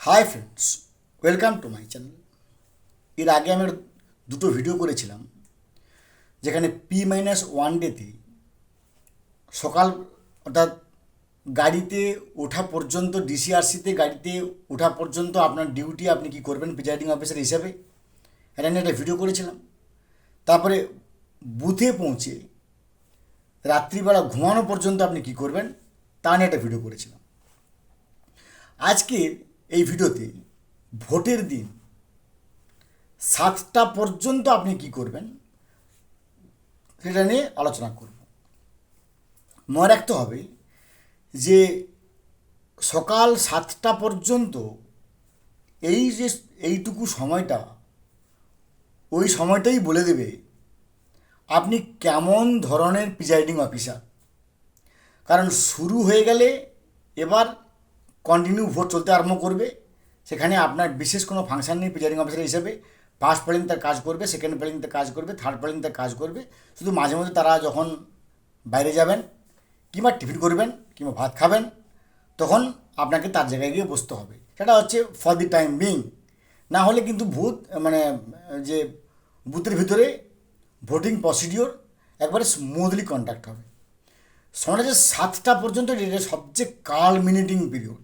Hi friends, welcome to my channel. এর আগে আমি দুটো ভিডিও করেছিলাম যেখানে P-1 ডেতে সকাল অর্থাৎ গাড়িতে ওঠা পর্যন্ত ডিসিআরসিতে গাড়িতে ওঠা পর্যন্ত আপনার ডিউটি আপনি কী করবেন প্রিজাইডিং অফিসার হিসাবে, এটা নিয়ে একটা ভিডিও করেছিলাম। তারপরে বুথে পৌঁছে রাত্রিবেলা ঘুমানো পর্যন্ত আপনি কী করবেন তা নিয়ে একটা ভিডিও করেছিলাম। আজকের এই ভিডিওতে ভোটের দিন 7টা পর্যন্ত আপনি কি করবেন সেটা নিয়ে আলোচনা করব। মনে রাখতে হবে যে সকাল 7টা পর্যন্ত এই যে এইটুকু সময়টা, ওই সময়টাই বলে দেবে আপনি কেমন ধরনের প্রিজাইডিং অফিসার। কারণ শুরু হয়ে গেলে এবার কন্টিনিউ ভোট চলতে আরম্ভ করবে, সেখানে আপনার বিশেষ কোনো ফাংশন নেই প্রিজাইডিং অফিসার হিসেবে। ফার্স্ট পোলিং তার কাজ করবে, সেকেন্ড পোলিং তার কাজ করবে, থার্ড পোলিং তার কাজ করবে। শুধু মাঝে মধ্যে তারা যখন বাইরে যাবেন কিংবা টিফিন করবেন কিংবা ভাত খাবেন তখন আপনাকে তার জায়গায় গিয়ে বসতে হবে। সেটা হচ্ছে ফর দি টাইম বিং। না হলে কিন্তু যে বুথের ভিতরে ভোটিং প্রসিডিওর একবারে স্মুথলি কন্ডাক্ট হবে। সময়টা যে 7টা পর্যন্ত এটা সবচেয়ে কালমিনেটিং পিরিয়ড।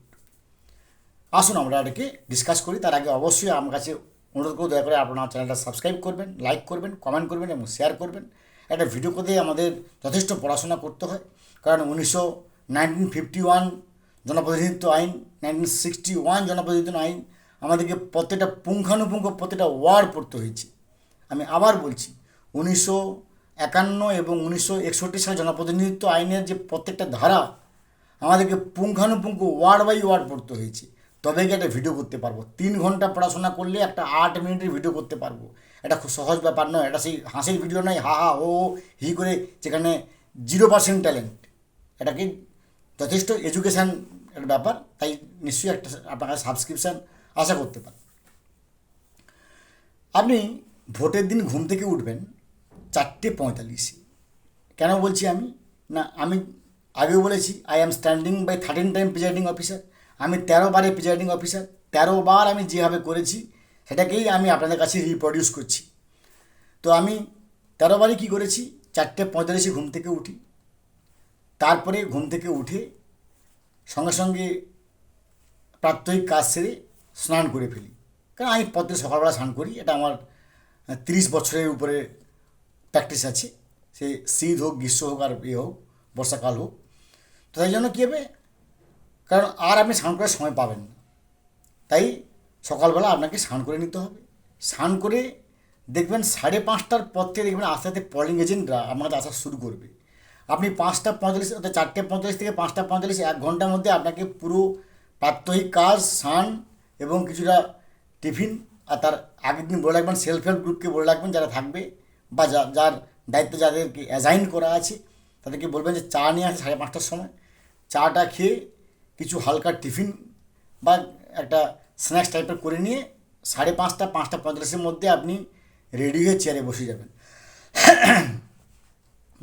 আসুন আমরা এটাকে ডিসকাস করি। তার আগে অবশ্যই আমার কাছে অনুরোধ করে দয়া করে আপনার চ্যানেলটা সাবস্ক্রাইব করবেন, লাইক করবেন, কমেন্ট করবেন এবং শেয়ার করবেন। একটা ভিডিও করতে আমাদের যথেষ্ট পড়াশোনা করতে হয়, কারণ 1951 জনপ্রতিনিধিত্ব আইন, 1961 জনপ্রতিনিধিত্ব আইন, আমাদেরকে প্রত্যেকটা পুঙ্খানুপুঙ্খ প্রত্যেকটা ওয়ার্ড পড়তে হয়েছে। আমি আবার বলছি, 1951 এবং 1961 সালে জনপ্রতিনিধিত্ব আইনের যে প্রত্যেকটা ধারা আমাদেরকে পুঙ্খানুপুঙ্খ ওয়ার্ড বাই ওয়ার্ড পড়তে হয়েছে, তবে কি একটা ভিডিও করতে পারবো। 3 ঘন্টা পড়াশোনা করলে একটা 8 মিনিটের ভিডিও করতে পারবো। এটা খুব সহজ ব্যাপার নয়। এটা সেই হাসির ভিডিও নয়, হা হা ও হি করে, যেখানে 0% ট্যালেন্ট। এটাকে যথেষ্ট এডুকেশান একটা ব্যাপার, তাই নিশ্চয়ই একটা আপনার কাছে সাবস্ক্রিপশান আশা করতে পারেন। আপনি ভোটের দিন ঘুম থেকে উঠবেন 4:45। কেন বলছি আমি আগেও বলেছি I am standing by 13 time presiding officer. আমি 13 বারে প্রিজাইডিং অফিসার। 13 বার আমি যেভাবে করেছি সেটাকেই আমি আপনাদের কাছে রিপ্রডিউস করছি। তো আমি 13 বারই কী করেছি, 4:45 ঘুম থেকে উঠি। তারপরে ঘুম থেকে উঠে সঙ্গে সঙ্গে প্রাত্যহিক কাজ সেরে স্নান করে ফেলি। কারণ আমি প্রত্যেক সকালবেলা স্নান করি, এটা আমার 30 বছরের উপরে প্র্যাকটিস আছে। সে শীত হোক, গ্রীষ্ম হোক, আর হোক, বর্ষাকাল হোক। তো তাই জন্য কী হবে, কারণ আর আপনি স্নান করার সময় পাবেন না, তাই সকালবেলা আপনাকে স্নান করে নিতে হবে। স্নান করে দেখবেন 5:30টার পর থেকে দেখবেন আস্তে আস্তে পোলিং এজেন্টরা আপনাদের আসা শুরু করবে। আপনি 5:45 অর্থাৎ 4:45 থেকে 5:45 1 ঘন্টার মধ্যে আপনাকে পুরো প্রাত্যহিক কাজ, স্নান এবং কিছুটা টিফিন, আর তার আগের দিন বলে রাখবেন সেলফ হেল্প গ্রুপকে বলে রাখবেন যারা থাকবে বা যার দায়িত্ব যাদেরকে অ্যাসাইন করা আছে তাদেরকে বলবেন যে চা নিয়ে আসে 5:30টার সময়। চাটা খেয়ে কিছু হালকা টিফিন বা একটা স্ন্যাক্স টাইপের করে নিয়ে 5:30 5:45 মধ্যে আপনি রেডি হয়ে চেয়ারে বসে যাবেন।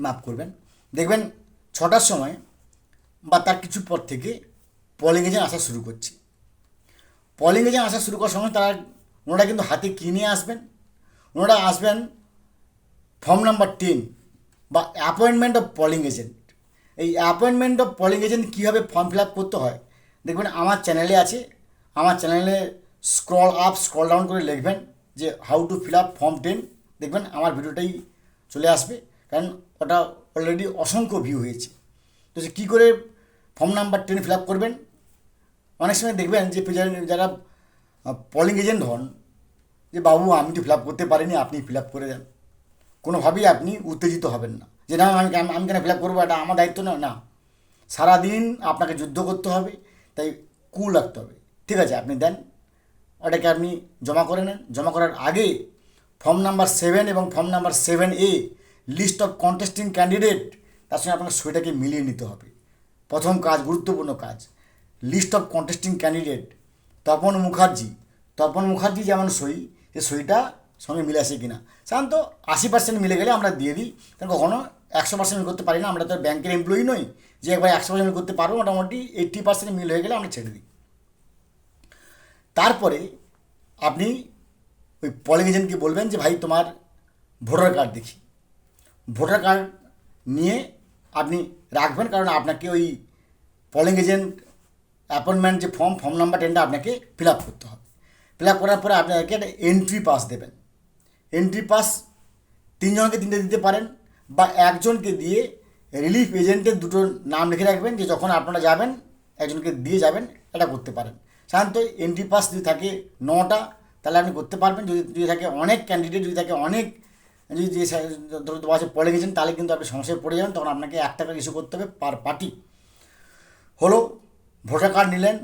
মাফ করবেন, দেখবেন 6টার সময় বা তার কিছু পর থেকে পোলিং এজেন্ট আসা শুরু করছে। পোলিং এজেন্ট আসা শুরু করার সময় ওনারা কিন্তু হাতে কী নিয়ে আসবেন, ওনারা আসবেন ফর্ম নাম্বার 10 বা অ্যাপয়েন্টমেন্ট অফ পোলিং এজেন্ট। এই অ্যাপয়েন্টমেন্ট অফ পোলিং এজেন্ট কীভাবে ফর্ম ফিল আপ করতে হয় দেখবেন আমার চ্যানেলে আছে। আমার চ্যানেলে স্ক্রল আপ স্ক্রল ডাউন করে লিখবেন যে how to fill up form 10, দেখবেন আমার ভিডিওটাই চলে আসবে, কারণ ওটা অলরেডি অসংখ্য ভিউ হয়েছে। তো সে কী করে ফর্ম নাম্বার 10 ফিল আপ করবেন, অনেক সময় দেখবেন যে যারা পোলিং এজেন্ট হন যে বাবু আমি তো ফিল আপ করতে পারিনি, আপনি ফিল আপ করে দেন। কোনোভাবেই আপনি উত্তেজিত হবেন না যে না আমি কেন ফিল আপ করবো, এটা আমার দায়িত্ব না। না, সারাদিন আপনাকে যুদ্ধ করতে হবে, তাই কুল রাখতে হবে। ঠিক আছে, আপনি দেন, ওটাকে আপনি জমা করে নেন। জমা করার আগে ফর্ম নাম্বার 7 এবং form number 7A list of contesting candidate, তার সঙ্গে আপনাকে সইটাকে মিলিয়ে নিতে হবে। প্রথম কাজ, গুরুত্বপূর্ণ কাজ, list of contesting candidate. Tapan Mukherjee যেমন সই, সে সইটা সঙ্গে মিলে আসে কিনা। সাধারণত 80% মিলে গেলে আমরা দিয়ে দিই, কারণ কখনও 100% মিল করতে পারি না। আমরা তো ব্যাংকের এমপ্লয়ি নই যে একবার 100% মিল করতে পারবো। মোটামুটি 80% মিল হয়ে গেলে আমরা ছেড়ে দিই। তারপরে আপনি ওই পোলিং এজেন্টকে বলবেন যে ভাই তোমার ভোটার কার্ড দেখি। ভোটার কার্ড নিয়ে আপনি রাখবেন, কারণ আপনাকে ওই পোলিং এজেন্ট অ্যাপয়েন্টমেন্ট যে ফর্ম নাম্বার 10টা আপনাকে ফিল আপ করতে হবে। ফিল আপ করার পরে আপনাকে একটা এন্ট্রি পাস দেবেন। এন্ট্রি পাস 3 জনকে 3টে দিতে পারেন, বা একজনকে দিয়ে রিলিফ এজেন্টের 2টো নাম লিখে রাখবেন, যে যখন আপনারা যাবেন একজনকে দিয়ে যাবেন, এটা করতে পারেন। সাধারণত এন্ট্রি পাস যদি থাকে 9টা, তাহলে আপনি করতে পারবেন। যদি থাকে অনেক ক্যান্ডিডেট, যদি থাকে অনেক, যদি ধরুন আছে পড়ে গেছেন, তাহলে কিন্তু আপনি সমস্যায় পড়ে যাবেন, তখন আপনাকে 1 টাকা ইস্যু করতে হবে পার পার্টি। হলো, ভোটার কার্ড নিলেন,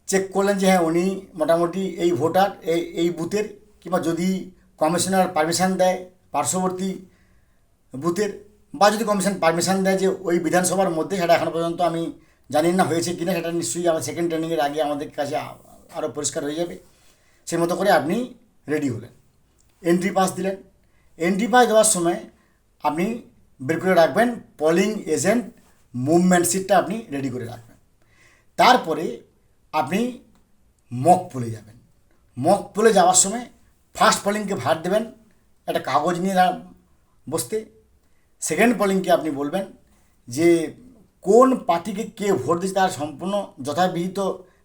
চেক করলেন যে হ্যাঁ উনি মোটামুটি এই ভোটার, এই বুথের, কিংবা যদি কমিশনার পারমিশন দেয় পার্শ্ববর্তী বুথের, বা যদি কমিশন পারমিশন দেয় যে ওই বিধানসভার মধ্যে, সেটা এখনও পর্যন্ত আমি জানি না হয়েছে কিনা, সেটা নিশ্চয়ই আমার সেকেন্ড ট্রেনিংয়ের আগে আমাদের কাছে আরও পরিষ্কার হয়ে যাবে। সেই মতো করে আপনি রেডি হলেন, এন্ট্রি পাস দিলেন। এন্ট্রি পাস দেওয়ার সময় আপনি বের করে রাখবেন পোলিং এজেন্ট মুভমেন্ট সিটটা, আপনি রেডি করে রাখবেন। তারপরে আপনি মক পোলে যাবেন। মক পোলে যাওয়ার সময় ফার্স্ট পোলিংকে ভার দেবেন একটা কাগজ নিয়ে বসতে। সেকেন্ড পোলিংকে আপনি বলবেন যে কোন পার্টিকে কে ভোট দিচ্ছে তার সম্পূর্ণ যথাবিহিত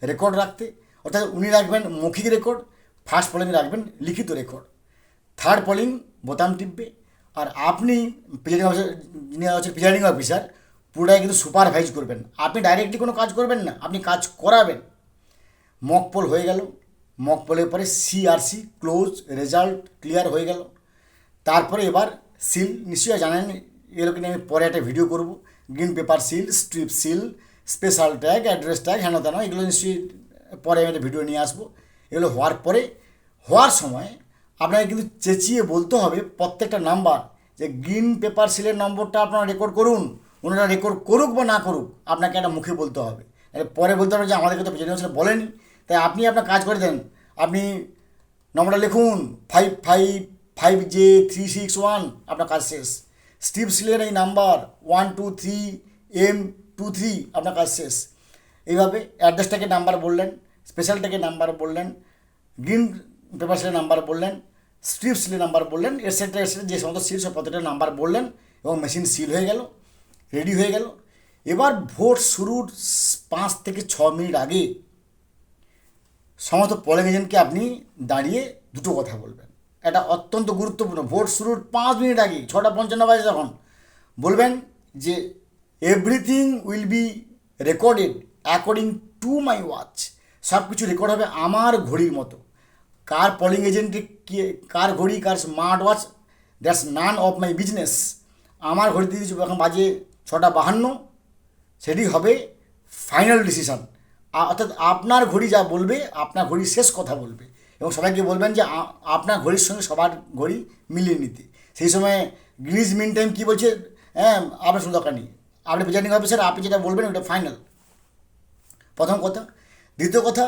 রেকর্ড রাখতে, অর্থাৎ উনি রাখবেন মৌখিক রেকর্ড, ফার্স্ট পোলিং রাখবেন লিখিত রেকর্ড। থার্ড পোলিং বোতাম টিপবে, আর আপনি প্রিজাইডিং অফিসার, যিনি হচ্ছে প্রিজাইডিং অফিসার, পুরোটাই কিন্তু সুপারভাইজ করবেন। আপনি ডাইরেক্টলি কোনো কাজ করবেন না, আপনি কাজ করাবেন। মক পোল হয়ে গেল, মক পোলের পরে সিআরসি ক্লোজ, রেজাল্ট ক্লিয়ার হয়ে গেল। তারপরে এবার সিল, নিশ্চয়ই জানেন, এগুলোকে নিয়ে আমি পরে একটা ভিডিও করব। Green paper seal, strip seal, special tag, address tag, হেন তেন, এগুলো নিশ্চয়ই পরে আমি একটা ভিডিও নিয়ে আসবো। এগুলো হওয়ার সময় আপনাকে কিন্তু চেঁচিয়ে বলতে হবে প্রত্যেকটা নাম্বার, যে গ্রিন পেপার সিলের নম্বরটা আপনারা রেকর্ড করুন। ওনারা রেকর্ড করুক বা না করুক, আপনাকে একটা মুখে বলতে হবে। পরে বলতে হবে যে আমাদেরকে তো প্রেজেন্টেশনে বলেনি, তাই আপনি আপনার কাজ করে দেন। আপনি নম্বরটা লিখুন 5555J361, আপনার কাজ শেষ। স্ট্রিপ সিলের এই নাম্বার 123M23, আপনার কাজ শেষ। এইভাবে অ্যাড্রেসটাকে নাম্বার বললেন, স্পেশালটাকে নাম্বার বললেন, গ্রিন পেপার সিলের নাম্বার বললেন, স্ট্রিপ সিলের নাম্বার বললেন, এটসেট্রা এটসেট্রা, যে সমস্ত সিল সব প্রত্যেকটা নাম্বার বললেন, এবং মেশিন সিল হয়ে গেল, রেডি হয়ে গেল। এবার ভোট শুরুর 5 থেকে 6 মিনিট আগে সমস্ত পোলিং এজেন্টকে আপনি দাঁড়িয়ে 2টো কথা বলবেন। এটা অত্যন্ত গুরুত্বপূর্ণ। ভোট শুরুর 5 মিনিট আগে, 6:55 বাজে তখন বলবেন যে everything will be recorded according to my watch. সব কিছু রেকর্ড হবে আমার ঘড়ির মতো। কার পোলিং এজেন্টে কার ঘড়ি, কার smart watch, that's none of my business. আমার ঘড়িতে দিয়েছি এখন বাজে 6:52, সেটি হবে ফাইনাল ডিসিশন। অর্থাৎ আপনার ঘড়ি যা বলবে, আপনার ঘড়ি শেষ কথা বলবে, এবং সবাইকে বলবেন যে আপনার ঘড়ির সঙ্গে সবার ঘড়ি মিলিয়ে নিতে। সেই সময় গ্রিনিচ মিন টাইম কী বলছে, হ্যাঁ আপনার শুধু দরকার নেই, আপনি প্রিজাইডিং অফিসার, আপনি যেটা বলবেন ওটা ফাইনাল। প্রথম কথা। দ্বিতীয় কথা,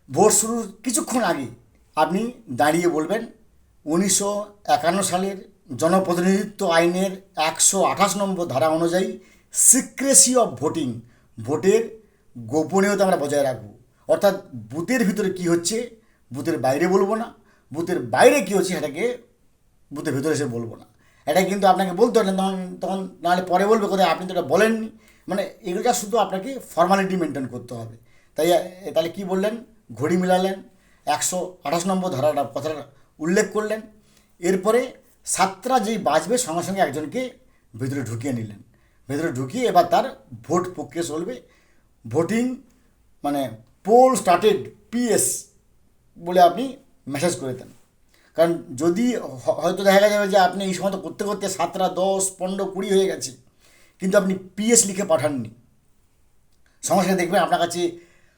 ভোট শুরুর কিছুক্ষণ আগে আপনি দাঁড়িয়ে বলবেন 1951 সালের জনপ্রতিনিধিত্ব আইনের 128 নম্বর ধারা অনুযায়ী সিক্রেসি অফ ভোটিং, ভোটের গোপনীয়তা আমরা বজায় রাখবো। অর্থাৎ বুথের ভিতরে কী হচ্ছে বুথের বাইরে বলবো না, বুথের বাইরে কী হচ্ছে সেটাকে বুথের ভিতরে এসে বলবো না। এটা কিন্তু আপনাকে বলতে হবে না, তখন নাহলে পরে বলবে কোথায় আপনি তো এটা বলেননি। মানে এগুলোটা শুধু আপনাকে ফর্মালিটি মেনটেন করতে হবে। তাহলে কী বললেন, ঘড়ি মিলালেন, 128 নম্বর ধারাটা কথাটা উল্লেখ করলেন। এরপরে 7টা যেই বাজবে সঙ্গে সঙ্গে একজনকে ভেতরে ঢুকিয়ে নিলেন। ভেতরে ঢুকিয়ে এবার তার ভোট প্রক্রিয়া চলবে। ভোটিং মানে পোল স্টার্টেড PS বলে আপনি মেসেজ করে দেন। কারণ যদি হয়তো দেখা যাবে যে আপনি এই সময় করতে করতে 7টা 10, 15, 20 হয়ে গেছে, কিন্তু আপনি PS লিখে পাঠাননি, সঙ্গে সঙ্গে দেখবেন আপনার কাছে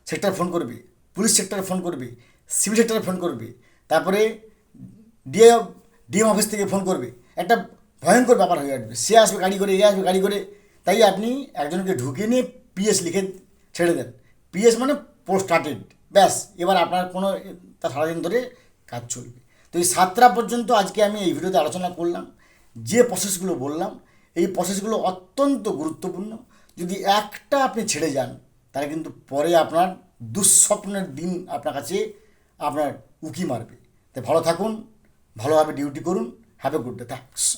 সেক্টর ফোন করবে, পুলিশ সেক্টরে ফোন করবে, সিভিল সেক্টরে ফোন করবে, তারপরে ডিএম অফিস থেকে ফোন করবে। একটা ভয়ঙ্কর ব্যাপার হয়ে আসবে। সে আসবে গাড়ি করে, এ আসবে গাড়ি করে। তাই আপনি একজনকে ঢুকিয়ে নিয়ে PS লিখে ছেড়ে দেন। PS মানে পোস্ট স্টার্টেড, ব্যাস। এবার আপনার কোনো তার সারাদিন ধরে কাজ চলবে। তো এই 7টা পর্যন্ত আজকে আমি এই ভিডিওতে আলোচনা করলাম। যে প্রসেসগুলো বললাম, এই প্রসেসগুলো অত্যন্ত গুরুত্বপূর্ণ। যদি একটা আপনি ছেড়ে যান, তাহলে কিন্তু পরে আপনার দুঃস্বপ্নের দিন আপনার কাছে আপনার উকি মারবে। তাই ভালো থাকুন, ভালোভাবে ডিউটি করুন। Have a good day, thanks.